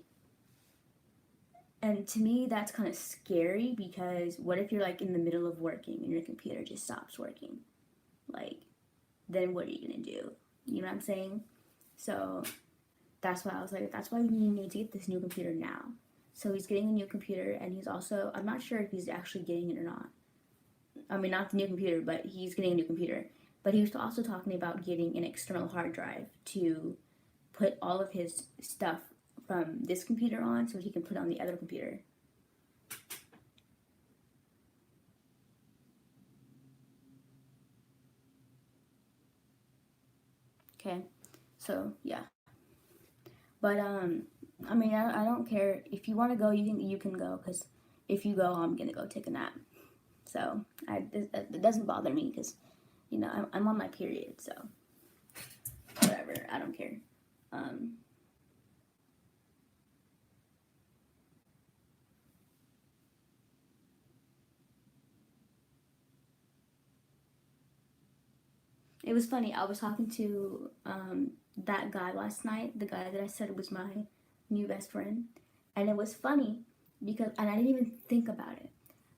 and to me, that's kind of scary because what if you're like in the middle of working and your computer just stops working? Like, then what are you gonna do? You know what I'm saying? So that's why I was like, that's why we need to get this new computer now. So he's getting a new computer, and he's also, I'm not sure if he's actually getting it or not. I mean, not the new computer, but he's getting a new computer. But he was also talking about getting an external hard drive to put all of his stuff from this computer on so he can put it on the other computer. Okay, so yeah. But I mean, I don't care if you want to go. You can go because if you go, I'm gonna go take a nap. So it doesn't bother me because I'm on my period, so whatever. I don't care. Um, it was funny. I was talking to that guy last night, the guy that I said was my new best friend, and it was funny because, and I didn't even think about it,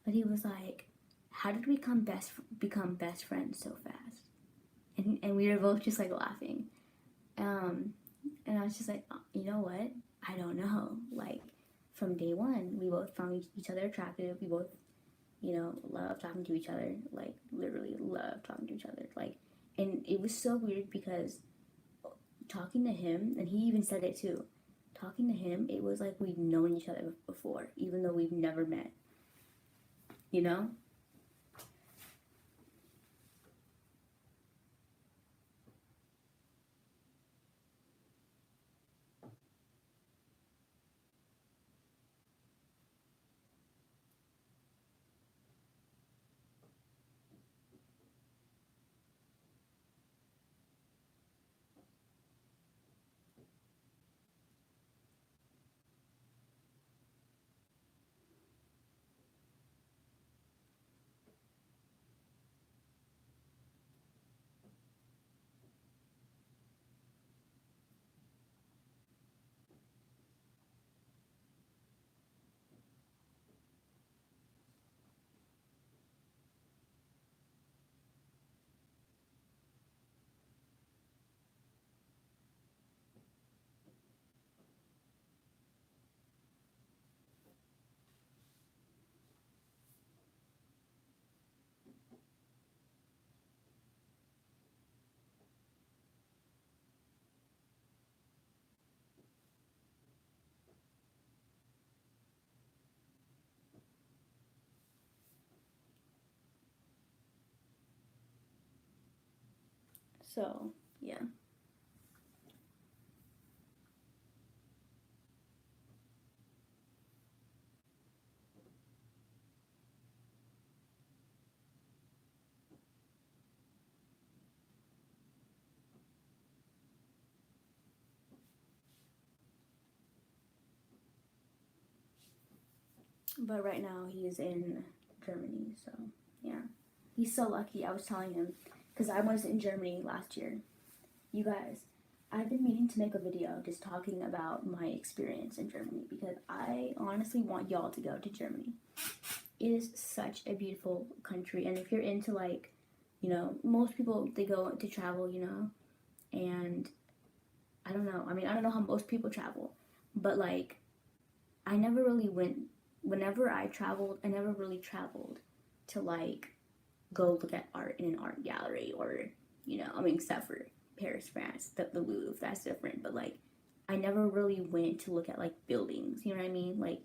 but he was like, "How did we become best friends so fast?" And we were both just like laughing. Um, and I was just like, you know what? I don't know. Like from day one, we both found each other attractive. We both, love talking to each other. Like literally love talking to each other. Like, and it was so weird because talking to him, and he even said it too. Talking to him, it was like we've known each other before, even though we've never met. You know? So yeah. But right now he is in Germany, so yeah. He's so lucky. I was telling him because I was in Germany last year. You guys, I've been meaning to make a video just talking about my experience in Germany because I honestly want y'all to go to Germany. It is such a beautiful country, and if you're into like, most people they go to travel, and I don't know. I mean, I don't know how most people travel, but like, I never really went. Whenever I traveled, I never really traveled to like go look at art in an art gallery or, I mean, except for Paris, France, the Louvre, that's different. But like, I never really went to look at like buildings, you know what I mean? Like,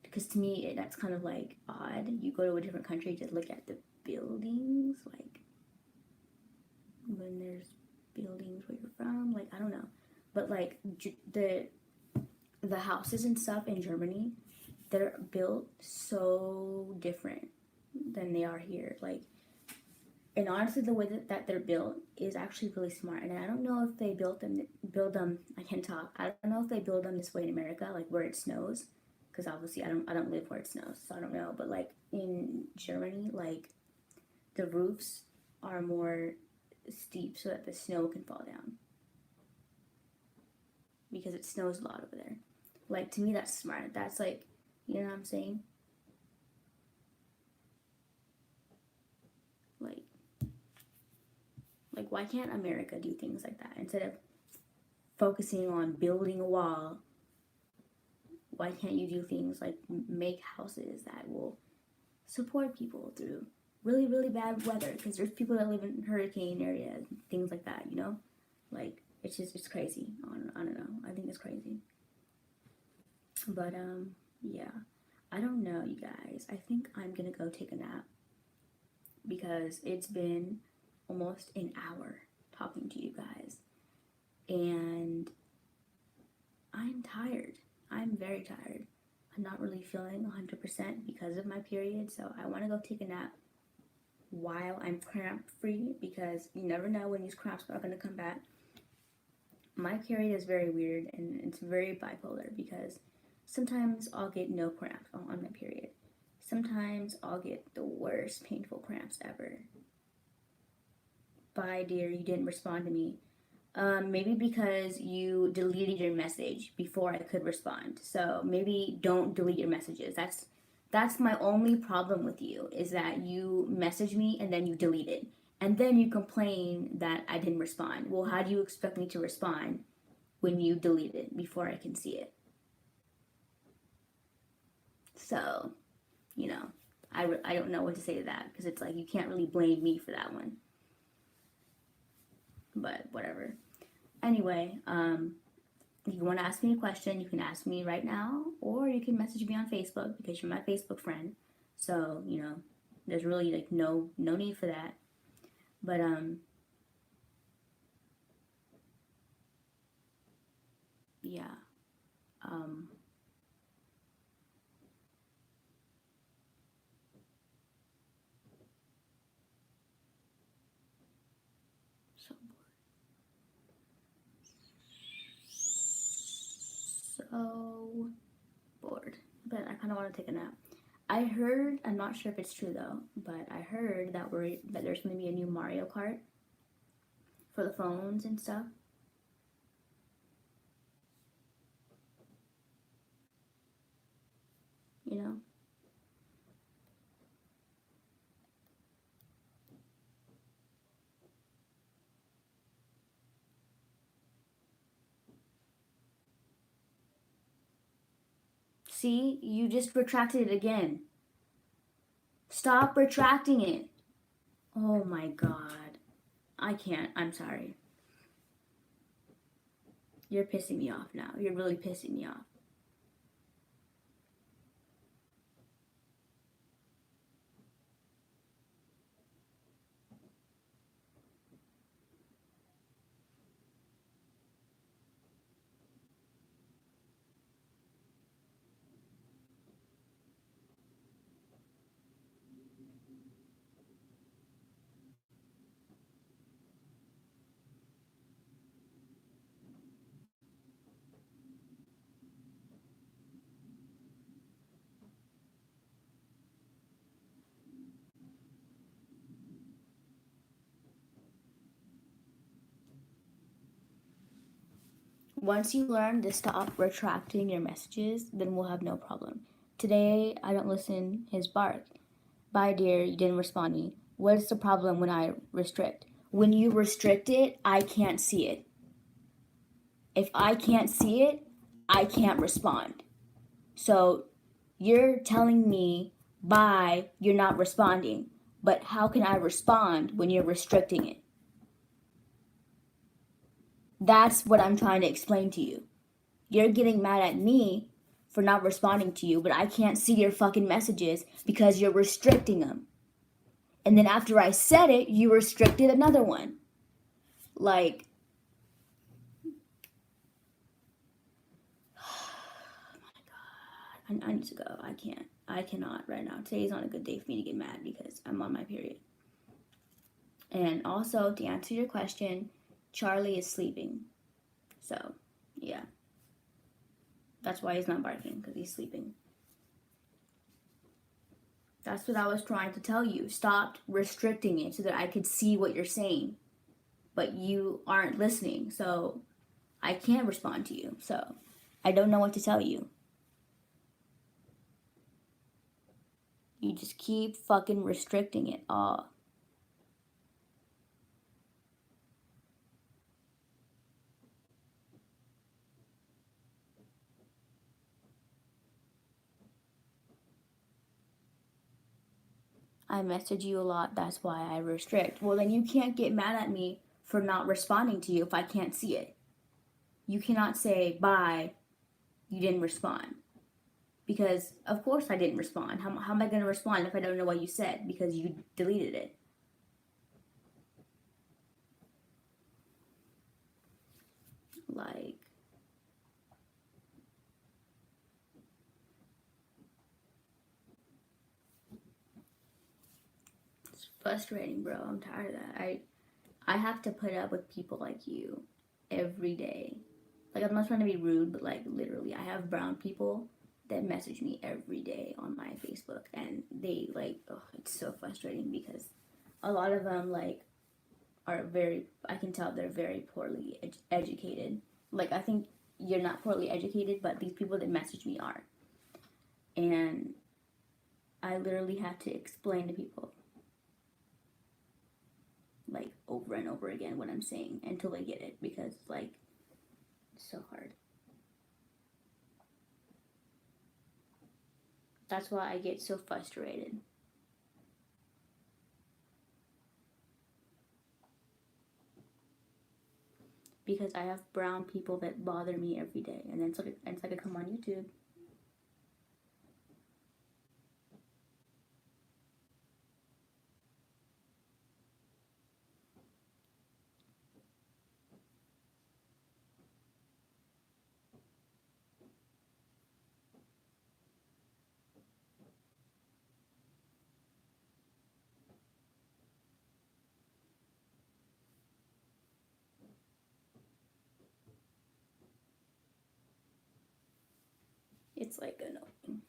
because to me, that's kind of like odd. You go to a different country to look at the buildings, like when there's buildings where you're from, like, I don't know. But like, the houses and stuff in Germany, they're built so different than they are here. Like, and honestly, the way that they're built is actually really smart. And I don't know if they build them. I can talk. I don't know if they build them this way in America, like where it snows, because obviously I don't live where it snows, so I don't know. But like in Germany, like the roofs are more steep so that the snow can fall down because it snows a lot over there. Like to me, that's smart. That's like, you know what I'm saying? Like, why can't America do things like that instead of focusing on building a wall? Why can't you do things like make houses that will support people through really really bad weather? Because there's people that live in hurricane areas, things like that. Like it's crazy. I don't know. I think it's crazy. But yeah. I don't know, you guys. I think I'm gonna go take a nap because it's been almost an hour talking to you guys. And I'm tired. I'm very tired. I'm not really feeling 100% because of my period, so I want to go take a nap while I'm cramp free because you never know when these cramps are going to come back. My period is very weird and it's very bipolar because sometimes I'll get no cramps on my period. Sometimes I'll get the worst painful cramps ever. Bye, dear, you didn't respond to me. Maybe because you deleted your message before I could respond. So maybe don't delete your messages. That's my only problem with you is that you message me and then you delete it. And then you complain that I didn't respond. Well, how do you expect me to respond when you delete it before I can see it? So, you know, I don't know what to say to that because it's like you can't really blame me for that one. But whatever. Anyway, if you want to ask me a question, you can ask me right now, or you can message me on Facebook because you're my Facebook friend. So, you know, there's really like no need for that. But yeah. Um so so bored. But I kind of want to take a nap. I heard, I'm not sure if it's true though, but I heard that there's going to be a new Mario Kart for the phones and stuff. You know, see, you just retracted it again. Stop retracting it. Oh my god, I can't. I'm sorry. You're pissing me off now. You're really pissing me off. Once you learn to stop retracting your messages, then we'll have no problem. Today, I don't listen his bark. Bye, dear, you didn't respond to me. What's the problem when I restrict? When you restrict it, I can't see it. If I can't see it, I can't respond. So you're telling me, bye, you're not responding. But how can I respond when you're restricting it? That's what I'm trying to explain to you. You're getting mad at me for not responding to you, but I can't see your fucking messages because you're restricting them. And then after I said it, you restricted another one. Like, oh my god, I need to go. I can't. I cannot right now. Today's not a good day for me to get mad because I'm on my period. And also, to answer your question, Charlie is sleeping. So, yeah. That's why he's not barking, because he's sleeping. That's what I was trying to tell you. Stop restricting it so that I could see what you're saying. But you aren't listening, so I can't respond to you. So I don't know what to tell you. You just keep fucking restricting it all. I message you a lot, that's why I restrict. Well, then you can't get mad at me for not responding to you if I can't see it. You cannot say, bye, you didn't respond. Because, of course, I didn't respond. How am I going to respond if I don't know what you said? Because you deleted it. Like, frustrating, bro. I'm tired of that. I have to put up with people like you every day. Like, I'm not trying to be rude, but like literally, I have brown people that message me every day on my Facebook, and they like, oh, it's so frustrating because a lot of them like are very. I can tell they're very poorly educated. Like, I think you're not poorly educated, but these people that message me are, and I literally have to explain to people like over and over again what I'm saying until they get it because like it's so hard. That's why I get so frustrated. Because I have brown people that bother me every day, and then it's like I come on YouTube. It's like annoying.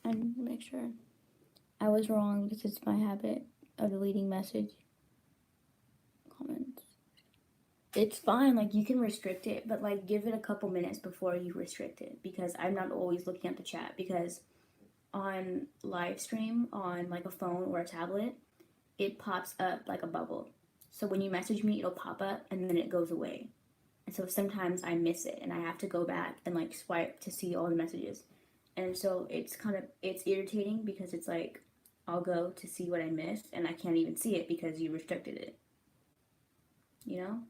I need to make sure I was wrong because it's my habit of deleting message comments. It's fine, like you can restrict it, but like give it a couple minutes before you restrict it because I'm not always looking at the chat because on live stream on like a phone or a tablet, it pops up like a bubble. So when you message me, it'll pop up and then it goes away. And so sometimes I miss it and I have to go back and like swipe to see all the messages. And so it's irritating because it's like I'll go to see what I missed and I can't even see it because you restricted it. You know?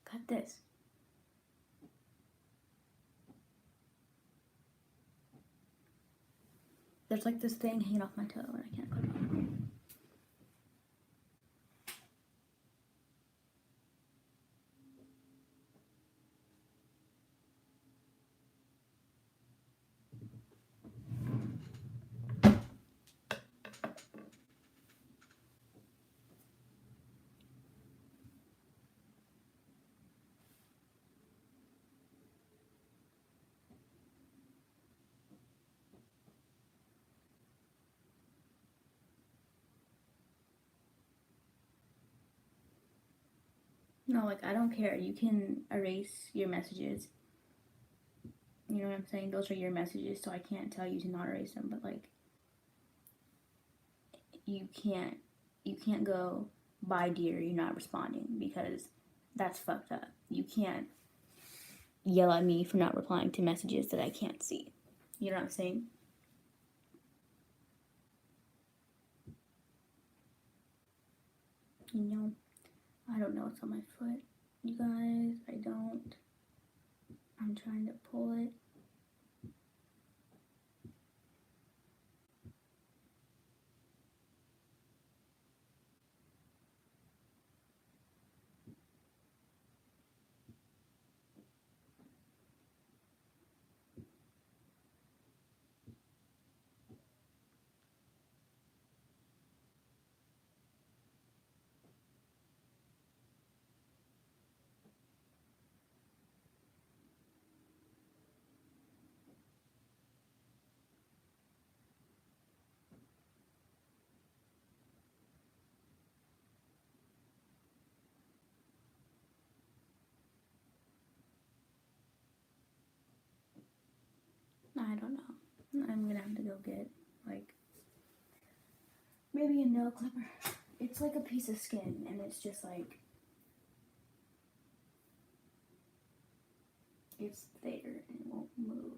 Cut this. There's like this thing hanging off my toe and I can't cut it off. No, like, I don't care. You can erase your messages. You know what I'm saying? Those are your messages, so I can't tell you to not erase them, but like, you can't go, bye dear, you're not responding, because that's fucked up. You can't yell at me for not replying to messages that I can't see. You know what I'm saying? You know, I don't know what's on my foot. You guys, I don't. I'm trying to pull it. I don't know. I'm gonna have to go get, like, maybe a nail clipper. It's like a piece of skin, and it's just like, it's there and it won't move.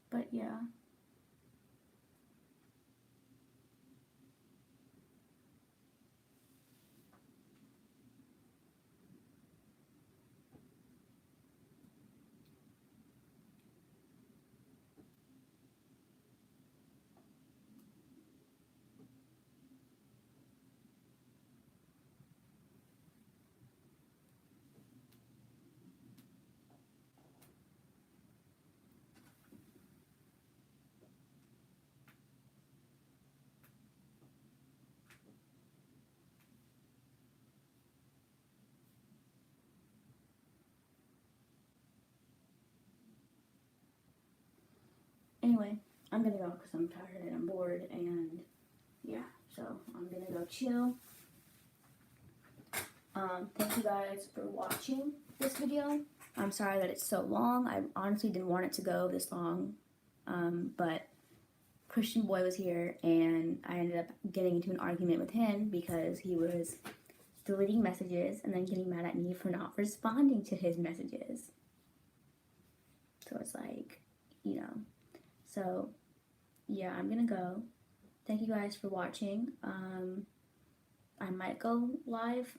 But yeah. Anyway, I'm gonna go because I'm tired and I'm bored, and yeah, so I'm gonna go chill. Thank you guys for watching this video. I'm sorry that it's so long. I honestly didn't want it to go this long, but Christian Boy was here, and I ended up getting into an argument with him because he was deleting messages and then getting mad at me for not responding to his messages. So it's like, you know. So, yeah, I'm gonna go. Thank you guys for watching. I might go live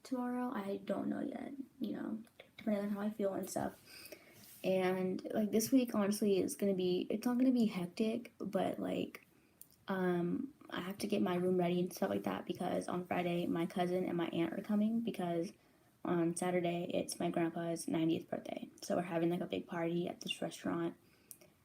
tomorrow. I don't know yet, you know, depending on how I feel and stuff. And like this week, honestly, it's not gonna be hectic, but like, I have to get my room ready and stuff like that because on Friday, my cousin and my aunt are coming because on Saturday, it's my grandpa's 90th birthday. So we're having like a big party at this restaurant.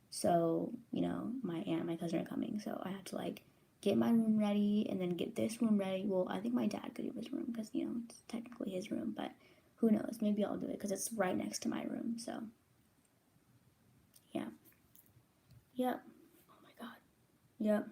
So, you know, my aunt and my cousin are coming. So I have to like get my room ready and then get this room ready. Well, I think my dad could do his room because, you know, it's technically his room, but who knows? Maybe I'll do it because it's right next to my room. So, yeah. Yep. Oh my God. Yep.